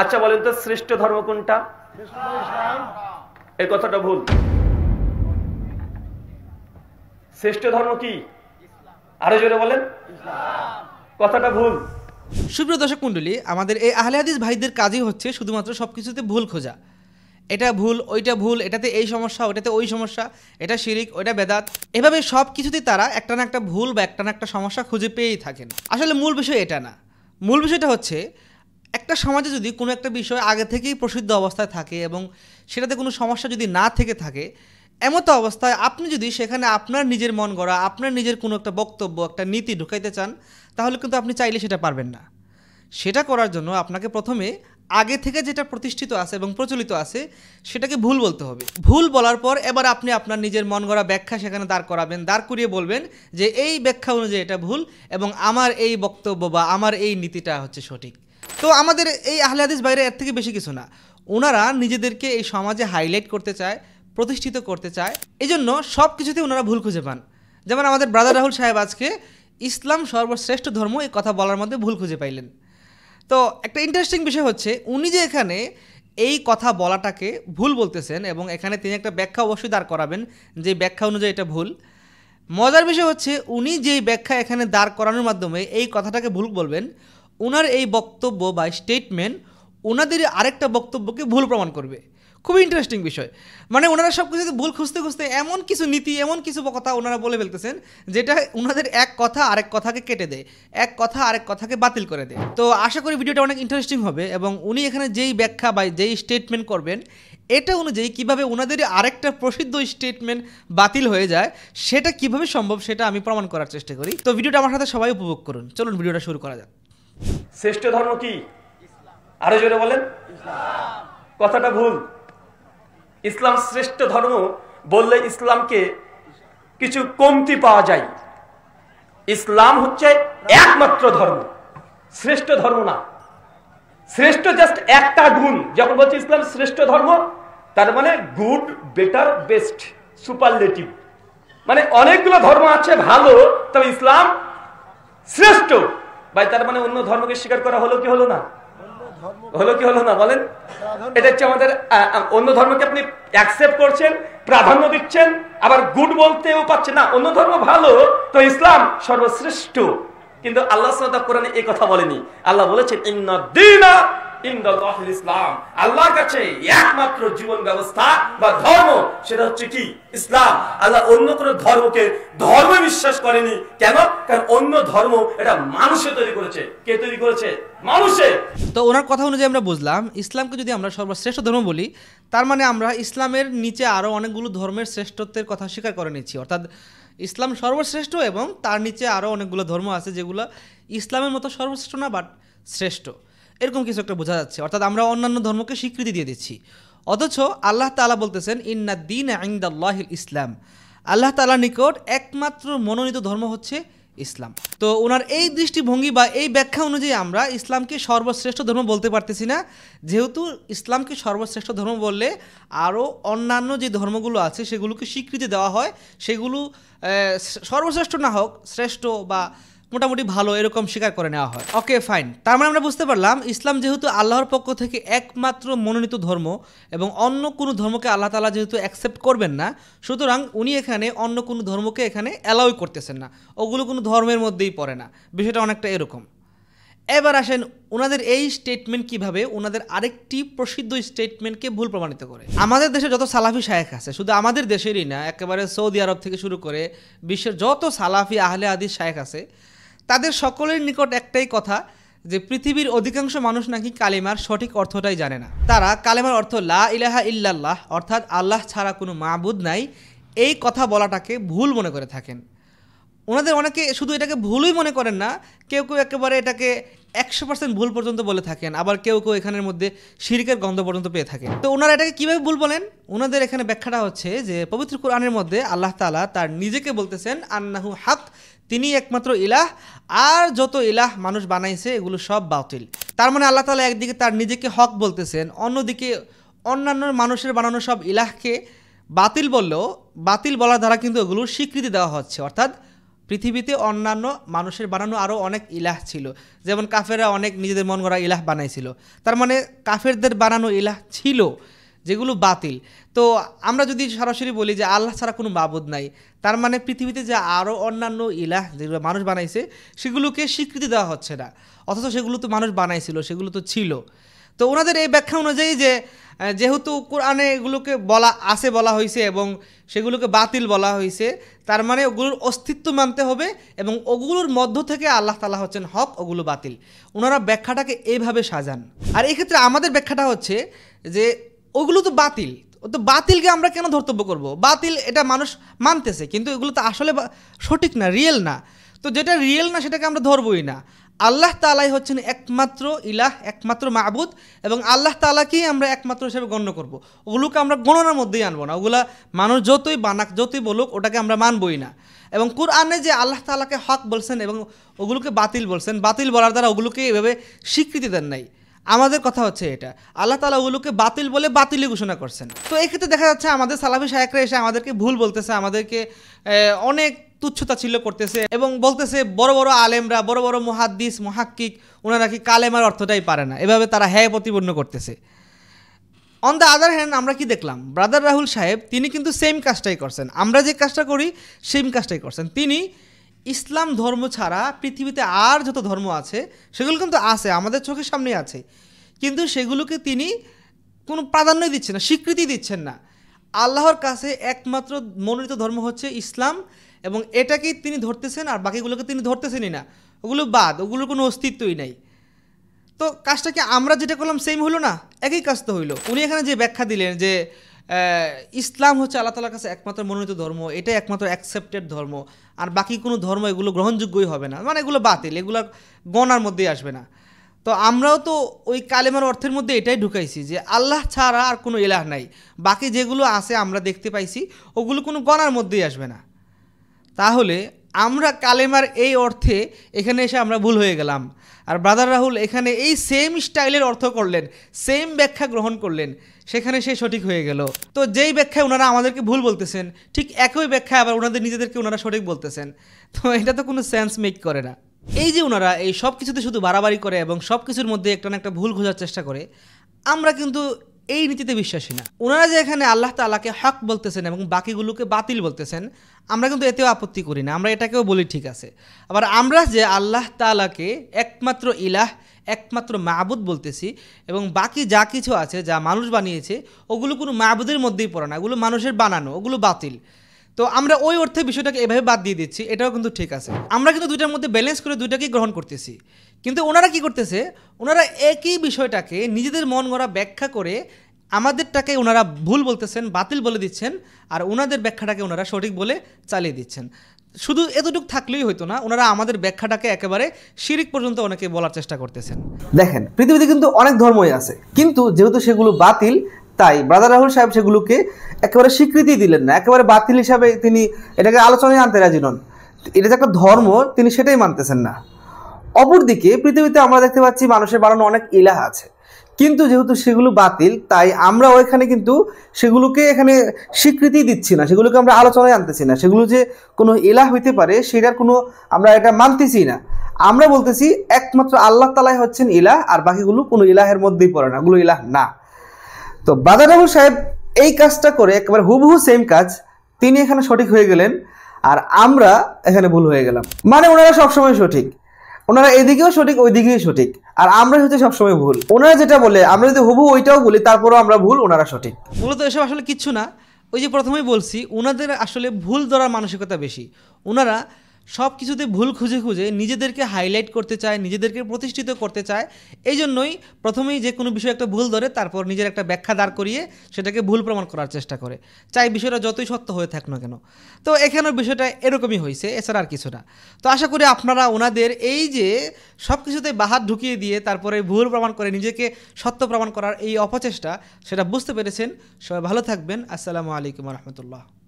আচ্ছা বলেন তো শ্রেষ্ঠ ধর্ম কোনটা? এই কথাটা ভুল। শ্রেষ্ঠ ধর্ম কি? আরো জোরে বলেন। কথাটা ভুল। সুপ্রিয় দর্শক মণ্ডলী, আমাদের এই আহলে হাদিস ভাইদের কাজই হচ্ছে শুধুমাত্র সবকিছুতে ভুল খোঁজা। এটা ভুল, ওইটা ভুল, এটাতে এই সমস্যা, ওইটাতে ওই সমস্যা, এটা শিরিক, ওইটা বেদাত, এভাবে সব কিছুতেই তারা একটা না একটা ভুল বা একটা না একটা সমস্যা খুঁজে পেয়েই থাকেন। আসলে মূল বিষয় এটা না। মূল বিষয়টা হচ্ছে একটা সমাজে যদি কোনো একটা বিষয় আগে থেকেই প্রসিদ্ধ অবস্থায় থাকে এবং সেটাতে কোনো সমস্যা যদি না থেকে থাকে, এমতো অবস্থায় আপনি যদি সেখানে আপনার নিজের মন গড়া, আপনার নিজের কোনো একটা বক্তব্য, একটা নীতি ঢুকাইতে চান, তাহলে কিন্তু আপনি চাইলে সেটা পারবেন না। সেটা করার জন্য আপনাকে প্রথমে আগে থেকে যেটা প্রতিষ্ঠিত আছে এবং প্রচলিত আছে সেটাকে ভুল বলতে হবে। ভুল বলার পর এবার আপনি আপনার নিজের মন গড়া ব্যাখ্যা সেখানে দাঁড় করাবেন, দাঁড় করিয়ে বলবেন যে এই ব্যাখ্যা অনুযায়ী এটা ভুল এবং আমার এই বক্তব্য বা আমার এই নীতিটা হচ্ছে সঠিক। তো আমাদের এই আহলে হাদিস বাইরে এর থেকে বেশি কিছু না। ওনারা নিজেদেরকে এই সমাজে হাইলাইট করতে চায়, প্রতিষ্ঠিত করতে চায়, এই জন্য সব কিছুতে ওনারা ভুল খুঁজে পান। যেমন আমাদের ব্রাদার রাহুল সাহেব আজকে ইসলাম সর্বশ্রেষ্ঠ ধর্ম এই কথা বলার মধ্যে ভুল খুঁজে পাইলেন। তো একটা ইন্টারেস্টিং বিষয় হচ্ছে উনি যে এখানে এই কথা বলাটাকে ভুল বলতেছেন এবং এখানে তিনি একটা ব্যাখ্যা অবশ্যই দাঁড় করাবেন যে ব্যাখ্যা অনুযায়ী এটা ভুল। মজার বিষয় হচ্ছে উনি যেই ব্যাখ্যা এখানে দাঁড় করানোর মাধ্যমে এই কথাটাকে ভুল বলবেন, ওনার এই বক্তব্য বা স্টেটমেন্ট ওনাদের আরেকটা বক্তব্যকে ভুল প্রমাণ করবে। খুবই ইন্টারেস্টিং বিষয়। মানে ওনারা সব কিছুতে ভুল খুঁজতে খুঁজতে এমন কিছু নীতি, এমন কিছু কথা ওনারা বলে ফেলতেছেন যেটা ওনাদের এক কথা আরেক কথাকে কেটে দেয়, এক কথা আরেক কথাকে বাতিল করে দেয়। তো আশা করি ভিডিওটা অনেক ইন্টারেস্টিং হবে এবং উনি এখানে যেই ব্যাখ্যা বা যেই স্টেটমেন্ট করবেন এটা অনুযায়ী কীভাবে ওনাদের আরেকটা প্রসিদ্ধ স্টেটমেন্ট বাতিল হয়ে যায় সেটা কিভাবে সম্ভব সেটা আমি প্রমাণ করার চেষ্টা করি। তো ভিডিওটা আমার সাথে সবাই উপভোগ করুন। চলুন ভিডিওটা শুরু করা যাক। শ্রেষ্ঠ ধর্ম কি? আরো জোরে বলেন। কথাটা ভুল। ইসলাম শ্রেষ্ঠ ধর্ম বললে ইসলামকে কিছু কমতি পাওয়া যায়। ইসলাম হচ্ছে একমাত্র ধর্ম, শ্রেষ্ঠ ধর্ম না। শ্রেষ্ঠ জাস্ট একটা গুণ। যখন বলছি ইসলাম শ্রেষ্ঠ ধর্ম, তার মানে গুড, বেটার, বেস্ট, সুপারলেটিভ। মানে অনেকগুলো ধর্ম আছে ভালো, তবে ইসলাম শ্রেষ্ঠ। ভাই তার মানে অন্য ধর্মকে স্বীকার করা হলো কি হলো না? হলো কি হলো না বলেন? এটা হচ্ছে আমাদের অন্য ধর্মকে আপনি অ্যাকসেপ্ট করছেন, প্রাধান্য দিচ্ছেন, আবার গুড বলতেও পাচ্ছেন না। অন্য ধর্ম ভালো, তো ইসলাম সর্বশ্রেষ্ঠ। কিন্তু আল্লাহ সুবহানাহু কোরআনে এই কথা বলেনি। আল্লাহ বলেছেন ইন্নাদ দীনা ইনদাল্লাহিল ইসলাম। আল্লাহর কাছে একমাত্র জীবন ব্যবস্থা বা ধর্ম সেটা হচ্ছে কি? ইসলাম। আল্লাহ অন্য কোন ধর্মকে ধর্ম বিশ্বাস করেনি। কেন? কারণ অন্য ধর্ম এটা মানুষে তৈরি করেছে। কে তৈরি করেছে? মানুষে। তো ওনার কথা অনুযায়ী আমরা বুঝলাম ইসলামকে যদি আমরা সর্বশ্রেষ্ঠ ধর্ম বলি, তার মানে আমরা ইসলামের নিচে আরও অনেকগুলো ধর্মের শ্রেষ্ঠত্বের কথা স্বীকার করে নিচ্ছি। অর্থাৎ ইসলাম সর্বশ্রেষ্ঠ এবং তার নিচে আরও অনেকগুলো ধর্ম আছে যেগুলো ইসলামের মতো সর্বশ্রেষ্ঠ না, বাট শ্রেষ্ঠ, এরকম কিছু একটা বোঝা যাচ্ছে। অর্থাৎ আমরা অন্যান্য ধর্মকে স্বীকৃতি দিয়ে দিচ্ছি। অথচ আল্লাহ তাআলা বলতেছেন ইন্নাদ দীনা ইনদাল্লাহিল ইসলাম। আল্লাহ তাআলার নিকট একমাত্র মনোনীত ধর্ম হচ্ছে ইসলাম। তো ওনার এই দৃষ্টিভঙ্গি বা এই ব্যাখ্যা অনুযায়ী আমরা ইসলামকে সর্বশ্রেষ্ঠ ধর্ম বলতে পারতেছি না, যেহেতু ইসলামকে সর্বশ্রেষ্ঠ ধর্ম বললে আরও অন্যান্য যে ধর্মগুলো আছে সেগুলোকে স্বীকৃতি দেওয়া হয়, সেগুলো সর্বশ্রেষ্ঠ না হোক শ্রেষ্ঠ বা মোটামুটি ভালো এরকম স্বীকার করে নেওয়া হয়। ওকে ফাইন, তার মানে আমরা বুঝতে পারলাম ইসলাম যেহেতু আল্লাহর পক্ষ থেকে একমাত্র মনোনীত ধর্ম এবং অন্য কোনো ধর্মকে আল্লাহ তাআলা যেহেতু অ্যাকসেপ্ট করবেন না, সুতরাং উনি এখানে অন্য কোনো ধর্মকে এখানে অ্যালাউ করতেছেন না। ওগুলো কোনো ধর্মের মধ্যেই পড়ে না। বিষয়টা অনেকটা এরকম। এবার আসেন ওনাদের এই স্টেটমেন্ট কিভাবে ওনাদের আরেকটি প্রসিদ্ধ স্টেটমেন্টকে ভুল প্রমাণিত করে। আমাদের দেশে যত সালাফি শায়েখ আছে, শুধু আমাদের দেশেরই না, একেবারে সৌদি আরব থেকে শুরু করে বিশ্বের যত সালাফি আহলে হাদিস শায়েখ আছে, তাদের সকলের নিকট একটাই কথা যে পৃথিবীর অধিকাংশ মানুষ নাকি কালিমার সঠিক অর্থটাই জানে না। তারা কালিমার অর্থ লা ইলাহা ইল্লাল্লাহ, অর্থাৎ আল্লাহ ছাড়া কোনো মাবুদ নাই, এই কথা বলাটাকে ভুল মনে করে থাকেন। ওনাদের অনেকে শুধু এটাকে ভুলই মনে করেন না, কেউ কেউ একেবারে এটাকে 100% ভুল পর্যন্ত বলে থাকেন, আবার কেউ কেউ এখানের মধ্যে শিরকের গন্ধ পর্যন্ত পেয়ে থাকেন। তো ওনারা এটাকে কীভাবে ভুল বলেন? ওনাদের এখানে ব্যাখ্যাটা হচ্ছে যে পবিত্র কোরআনের মধ্যে আল্লাহ তাআলা তার নিজেকে বলতেছেন আন্নাহু হক, তিনি একমাত্র ইলাহ, আর যত ইলাহ মানুষ বানাইছে এগুলো সব বাতিল। তার মানে আল্লাহ তাআলা একদিকে তার নিজেকে হক বলতেছেন, অন্যদিকে অন্যান্য মানুষের বানানো সব ইলাহকে বাতিল বললেও বাতিল বলার দ্বারা কিন্তু এগুলোর স্বীকৃতি দেওয়া হচ্ছে। অর্থাৎ পৃথিবীতে অন্যান্য মানুষের বানানো আরও অনেক ইলাহ ছিল, যেমন কাফেররা অনেক নিজেদের মন গড়া ইলাহ বানাইছিল। তার মানে কাফেরদের বানানো ইলাহ ছিল যেগুলো বাতিল। তো আমরা যদি সরাসরি বলি যে আল্লাহ ছাড়া কোনো মাবুদ নাই, তার মানে পৃথিবীতে যে আরও অন্যান্য ইলাহ যেগুলো মানুষ বানাইছে সেগুলোকে স্বীকৃতি দেওয়া হচ্ছে না, অথচ সেগুলো তো মানুষ বানাইছিল, সেগুলো তো ছিল। তো ওনাদের এই ব্যাখ্যা অনুযায়ী যে যেহেতু কোরআনে এগুলোকে বলা হয়েছে এবং সেগুলোকে বাতিল বলা হয়েছে, তার মানে ওগুলোর অস্তিত্ব মানতে হবে এবং ওগুলোর মধ্য থেকে আল্লাহ তাআলা হচ্ছেন হক, ওগুলো বাতিল। ওনারা ব্যাখ্যাটাকে এইভাবে সাজান। আর এক্ষেত্রে আমাদের ব্যাখ্যাটা হচ্ছে যে ওগুলো তো বাতিল, তো বাতিলকে আমরা কেন ধর্তব্য করব? বাতিল এটা মানুষ মানতেছে, কিন্তু এগুলো তো আসলে সঠিক না, রিয়েল না। তো যেটা রিয়েল না সেটাকে আমরা ধরবই না। আল্লাহ তাআলাই হচ্ছেন একমাত্র ইলাহ, একমাত্র মাবুদ, এবং আল্লাহ তাআলাকেই আমরা একমাত্র হিসেবে গণ্য করব। ওগুলোকে আমরা গণনার মধ্যেই আনবো না। ওগুলা মানুষ যতই বানাক, যতই বলুক, ওটাকে আমরা মানবই না। এবং কুরআনে যে আল্লাহ তাআলাকে হক বলছেন এবং ওগুলোকে বাতিল বলছেন, বাতিল বলার দ্বারা ওগুলোকে এভাবে স্বীকৃতি দেন নাই। আমাদের কথা হচ্ছে এটা, আল্লাহ তাআলা ওগুলোকে বাতিল বলে বাতিলই ঘোষণা করছেন। তো এক্ষেত্রে দেখা যাচ্ছে আমাদের সালাফি শায়েখরা এসে আমাদেরকে ভুল বলতেছে, আমাদেরকে অনেক তুচ্ছতাচ্ছিল্য করতেছে এবং বলতেছে বড় বড় আলেমরা, বড় বড় মুহাদ্দিস, মুহাক্কিক, ওনারা কি কালেমার অর্থটাই পারে না, এভাবে তারা হ্যাঁ প্রতিপন্ন করতেছে। অন দ্য আদার হ্যান্ড আমরা কি দেখলাম, ব্রাদার রাহুল সাহেব তিনি কিন্তু সেম কাজটাই করছেন, আমরা যে কাজটা করি সেম কাজটাই করছেন। তিনি ইসলাম ধর্ম ছাড়া পৃথিবীতে আর যত ধর্ম আছে সেগুলো কিন্তু আছে, আমাদের চোখের সামনেই আছে, কিন্তু সেগুলোকে তিনি কোনো প্রাধান্যই দিচ্ছেন না, স্বীকৃতি দিচ্ছেন না। আল্লাহর কাছে একমাত্র মনোনীত ধর্ম হচ্ছে ইসলাম, এবং এটাকেই তিনি ধরতেছেন, আর বাকিগুলোকে তিনি ধরতেছেনই না, ওগুলো বাদ, ওগুলোর কোনো অস্তিত্বই নাই। তো কাজটা কি আমরা যেটা করলাম সেম হলো না? একই কাজ তো হইলো। উনি এখানে যে ব্যাখ্যা দিলেন যে ইসলাম হচ্ছে আল্লাহ তাআলার কাছে একমাত্র মনোনীত ধর্ম, এটাই একমাত্র অ্যাকসেপ্টেড ধর্ম, আর বাকি কোনো ধর্ম এগুলো গ্রহণযোগ্যই হবে না, মানে এগুলো বাতিল, এগুলো গণার মধ্যেই আসবে না। তো আমরাও তো ওই কালেমার অর্থের মধ্যে এটাই ঢুকাইছি যে আল্লাহ ছাড়া আর কোনো ইলাহ নাই, বাকি যেগুলো আছে আমরা দেখতে পাইছি ওগুলো কোনো গণার মধ্যেই আসবে না। তাহলে আমরা কালেমার এই অর্থে এখানে এসে আমরা ভুল হয়ে গেলাম, আর ব্রাদার রাহুল এখানে এই সেম স্টাইলের অর্থ করলেন, সেম ব্যাখ্যা গ্রহণ করলেন, সেখানে সে সঠিক হয়ে গেল। তো যেই ব্যাখ্যায় ওনারা আমাদেরকে ভুল বলতেছেন, ঠিক একই ব্যাখ্যা আবার ওনাদের নিজেদেরকে ওনারা সঠিক বলতেছেন। তো এটা তো কোনো সেন্স মেক করে না। এই যে ওনারা এই সব কিছুতে শুধু বাড়াবাড়ি করে এবং সব কিছুর মধ্যে একটা না একটা ভুল খোঁজার চেষ্টা করে, আমরা কিন্তু এই নীতিতে বিশ্বাসী না। ওনারা যে এখানে আল্লাহ তাআলাকে হক বলতেছেন এবং বাকিগুলোকে বাতিল বলতেছেন, আমরা কিন্তু এতেও আপত্তি করি না, আমরা এটাকেও বলি ঠিক আছে। আবার আমরা যে আল্লাহ তাআলাকে একমাত্র ইলাহ, একমাত্র মাবুদ বলতেছি, এবং বাকি যা কিছু আছে যা মানুষ বানিয়েছে ওগুলো কোনো মাবুদের মধ্যেই পড়ে না, ওগুলো মানুষের বানানো, ওগুলো বাতিল। তো আমরা ওই অর্থে বিষয়টাকে এভাবে বাদ দিয়ে দিচ্ছি, এটাও কিন্তু ঠিক আছে। আমরা কিন্তু দুইটার মধ্যে ব্যালেন্স করে দুইটাকেই গ্রহণ করতেছি। কিন্তু ওনারা কি করতেছে, ওনারা একই বিষয়টাকে নিজেদের মন গড়া ব্যাখ্যা করে আমাদেরটাকে ওনারা ভুল বলতেছেন, বাতিল বলে দিচ্ছেন, আর ওনাদের ব্যাখ্যাটাকে ওনারা সঠিক বলে চালিয়ে দিচ্ছেন। শুধু এতটুকু থাকলেই হয়তো না, ওনারা আমাদের ব্যাখ্যাটাকে একেবারে শিরিক পর্যন্ত অনেকে বলার চেষ্টা করতেছেন। দেখেন, পৃথিবীতে কিন্তু অনেক ধর্মই আছে, কিন্তু যেহেতু সেগুলো বাতিল, তাই ব্রাদার রাহুল সাহেব সেগুলোকে একেবারে স্বীকৃতি দিলেন না, একেবারে বাতিল হিসাবে তিনি এটাকে আলোচনায় আনতে রাজি নন। এটা যে একটা ধর্ম তিনি সেটাই মানতেছেন না। অপরদিকে পৃথিবীতে আমরা দেখতে পাচ্ছি মানুষের বানানো অনেক ইলাহ আছে, কিন্তু যেহেতু সেগুলো বাতিল, তাই আমরা ওইখানে কিন্তু সেগুলোকে এখানে স্বীকৃতি দিচ্ছি না, সেগুলোকে আমরা আলোচনায় আনতেছি না। সেগুলো যে কোনো ইলাহ হইতে পারে সেটার কোনো আমরা এটা মানতেছি না। আমরা বলতেছি একমাত্র আল্লাহ তাআলাই হচ্ছেন ইলাহ, আর বাকিগুলো কোনো ইলাহের মধ্যেই পড়ে না, ওগুলো ইলাহ না। তো ব্রাদার রাহুল সাহেব এই কাজটা করে একেবারে হুবহু সেম কাজ, তিনি এখানে সঠিক হয়ে গেলেন আর আমরা এখানে ভুল হয়ে গেলাম। মানে ওনারা সবসময় সঠিক, ওনারা এদিকেও সঠিক ওইদিকেই সঠিক, আর আমরা হচ্ছে সবসময় ভুল। ওনারা যেটা বলে আমরা যদি হুবহু ওইটাও বলি তারপরেও আমরা ভুল, ওনারা সঠিক। মূলত এসব আসলে কিচ্ছু না, ওই যে প্রথমেই বলছি ওনাদের আসলে ভুল ধরার মানসিকতা বেশি। ওনারা সব কিছুতে ভুল খুঁজে খুঁজে নিজেদেরকে হাইলাইট করতে চায়, নিজেদেরকে প্রতিষ্ঠিত করতে চায়। এই জন্যই প্রথমেই যে কোনো বিষয়ে একটা ভুল ধরে তারপর নিজের একটা ব্যাখ্যা দাঁড় করিয়ে সেটাকে ভুল প্রমাণ করার চেষ্টা করে, চাই বিষয়টা যতই সত্য হয়ে থাক না কেন। তো এখানের বিষয়টা এরকমই হয়েছে, এছাড়া আর কিছু না। তো আশা করি আপনারা ওনাদের এই যে সব কিছুতে বাহাত ঢুকিয়ে দিয়ে তারপরে ভুল প্রমাণ করে নিজেকে সত্য প্রমাণ করার এই অপচেষ্টা, সেটা বুঝতে পেরেছেন। সবাই ভালো থাকবেন। আসসালামু আলাইকুম রহমতুল্লাহ।